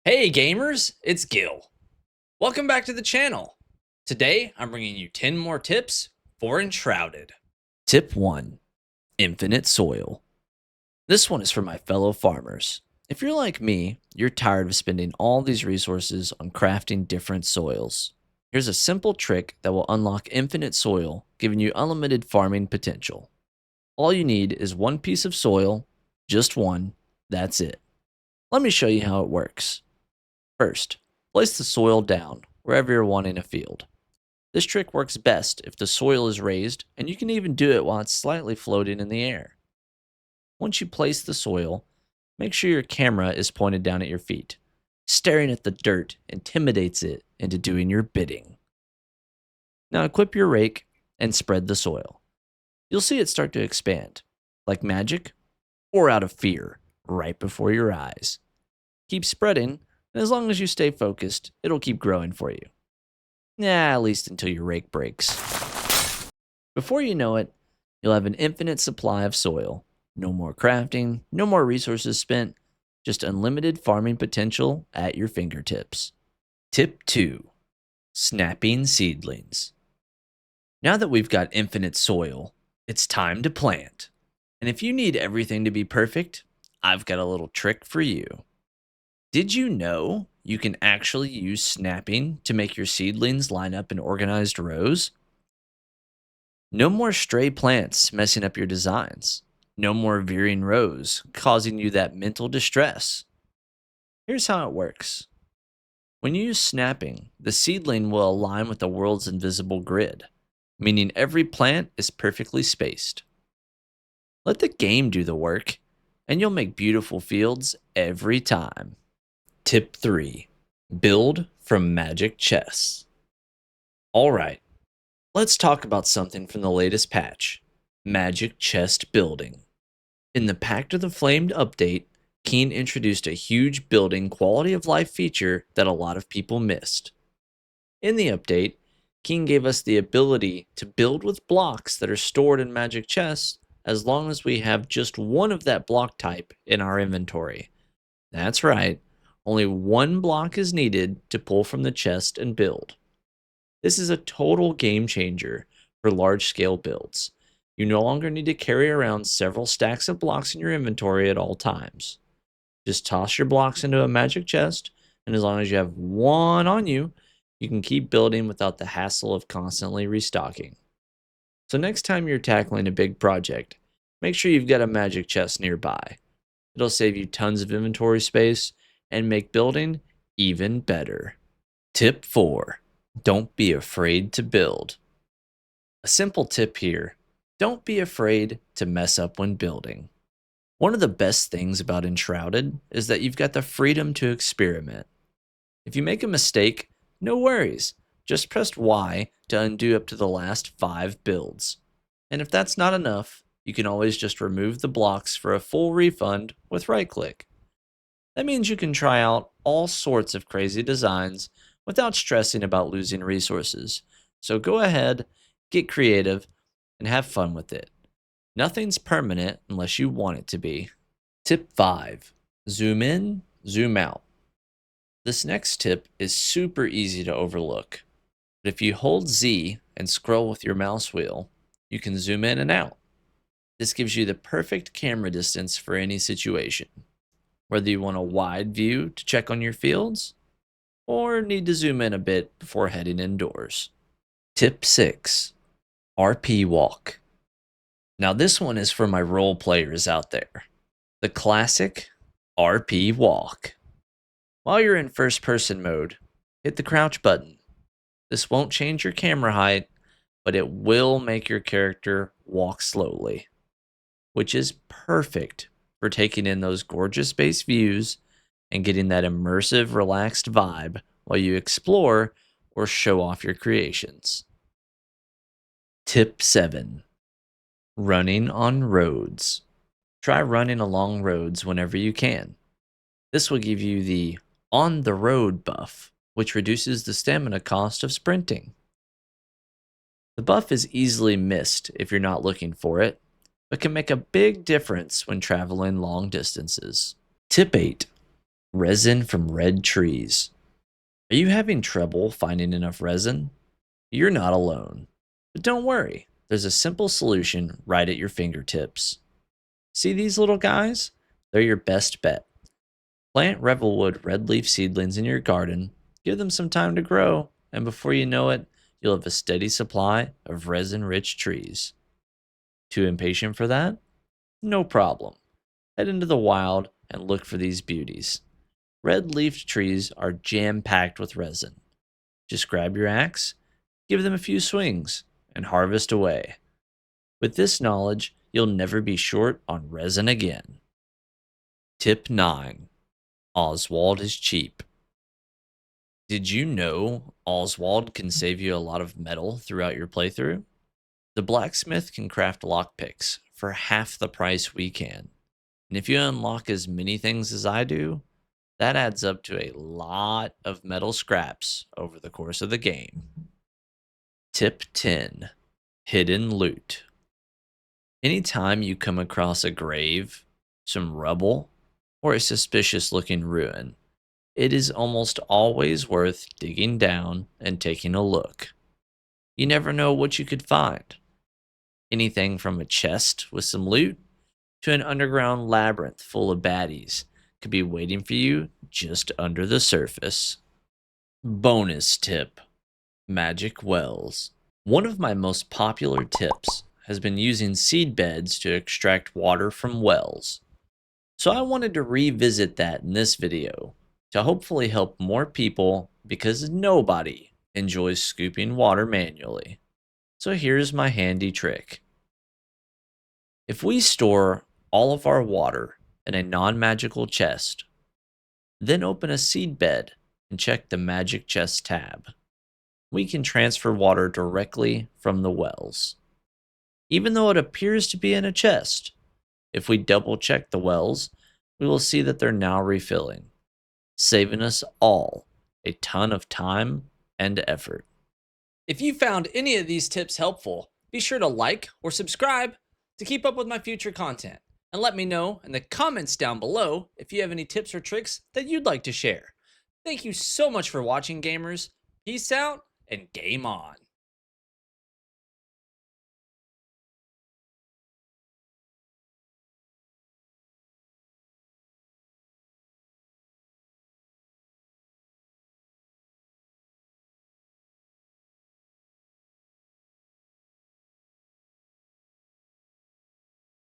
Hey gamers, it's Gil. Welcome back to the channel. Today, I'm bringing you 10 more tips for Enshrouded. Tip 1. Infinite Soil. This one is for my fellow farmers. If you're like me, you're tired of spending all these resources on crafting different soils. Here's a simple trick that will unlock infinite soil, giving you unlimited farming potential. All you need is one piece of soil, just one, that's it. Let me show you how it works. First, place the soil down wherever you're wanting a field. This trick works best if the soil is raised, and you can even do it while it's slightly floating in the air. Once you place the soil, make sure your camera is pointed down at your feet. Staring at the dirt intimidates it into doing your bidding. Now equip your rake and spread the soil. You'll see it start to expand, like magic or out of fear, right before your eyes. Keep spreading, and as long as you stay focused, it'll keep growing for you. At least until your rake breaks. Before you know it, you'll have an infinite supply of soil. No more crafting, no more resources spent, just unlimited farming potential at your fingertips. Tip 2. Snapping seedlings. Now that we've got infinite soil, it's time to plant. And if you need everything to be perfect, I've got a little trick for you. Did you know you can actually use snapping to make your seedlings line up in organized rows? No more stray plants messing up your designs. No more veering rows causing you that mental distress. Here's how it works. When you use snapping, the seedling will align with the world's invisible grid, meaning every plant is perfectly spaced. Let the game do the work, and you'll make beautiful fields every time. Tip 3. Build from magic chests. Alright, let's talk about something from the latest patch, magic chest building. In the Pact of the Flamed update, Keen introduced a huge building quality of life feature that a lot of people missed. In the update, Keen gave us the ability to build with blocks that are stored in magic chests as long as we have just one of that block type in our inventory. That's right. Only one block is needed to pull from the chest and build. This is a total game changer for large-scale builds. You no longer need to carry around several stacks of blocks in your inventory at all times. Just toss your blocks into a magic chest, and as long as you have one on you, you can keep building without the hassle of constantly restocking. So next time you're tackling a big project, make sure you've got a magic chest nearby. It'll save you tons of inventory space and make building even better. Tip 4. Don't be afraid to build. A simple tip here. Don't be afraid to mess up when building. One of the best things about Enshrouded is that you've got the freedom to experiment. If you make a mistake, no worries. Just press Y to undo up to the last 5 builds. And if that's not enough, you can always just remove the blocks for a full refund with right-click. That means you can try out all sorts of crazy designs without stressing about losing resources. So go ahead, get creative, and have fun with it. Nothing's permanent unless you want it to be. Tip 5. Zoom in, zoom out. This next tip is super easy to overlook. But if you hold Z and scroll with your mouse wheel, you can zoom in and out. This gives you the perfect camera distance for any situation. Whether you want a wide view to check on your fields, or need to zoom in a bit before heading indoors. Tip 6. RP walk. Now this one is for my role players out there. The classic RP walk. While you're in first person mode, hit the crouch button. This won't change your camera height, but it will make your character walk slowly, which is perfect for taking in those gorgeous base views and getting that immersive, relaxed vibe while you explore or show off your creations. Tip 7. Running on roads. Try running along roads whenever you can. This will give you the on the road buff, which reduces the stamina cost of sprinting. The buff is easily missed if you're not looking for it, but can make a big difference when traveling long distances. Tip 8. Resin from red trees. Are you having trouble finding enough resin? You're not alone. But don't worry, there's a simple solution right at your fingertips. See these little guys? They're your best bet. Plant Revelwood red leaf seedlings in your garden, give them some time to grow, and before you know it, you'll have a steady supply of resin rich trees. Too impatient for that? No problem. Head into the wild and look for these beauties. Red leafed trees are jam packed with resin. Just grab your axe, give them a few swings, and harvest away. With this knowledge, you'll never be short on resin again. Tip 9. Oswald is cheap. Did you know Oswald can save you a lot of metal throughout your playthrough? The blacksmith can craft lockpicks for half the price we can. And if you unlock as many things as I do, that adds up to a lot of metal scraps over the course of the game. Tip 10. Hidden loot. Anytime you come across a grave, some rubble, or a suspicious looking ruin, it is almost always worth digging down and taking a look. You never know what you could find. Anything from a chest with some loot to an underground labyrinth full of baddies could be waiting for you just under the surface. Bonus tip. Magic wells. One of my most popular tips has been using seed beds to extract water from wells. So I wanted to revisit that in this video to hopefully help more people because nobody enjoys scooping water manually. So here's my handy trick. If we store all of our water in a non-magical chest, then open a seed bed and check the magic chest tab, we can transfer water directly from the wells. Even though it appears to be in a chest, if we double check the wells, we will see that they're now refilling, saving us all a ton of time and effort. If you found any of these tips helpful, be sure to like or subscribe to keep up with my future content. And let me know in the comments down below if you have any tips or tricks that you'd like to share. Thank you so much for watching, gamers. Peace out and game on.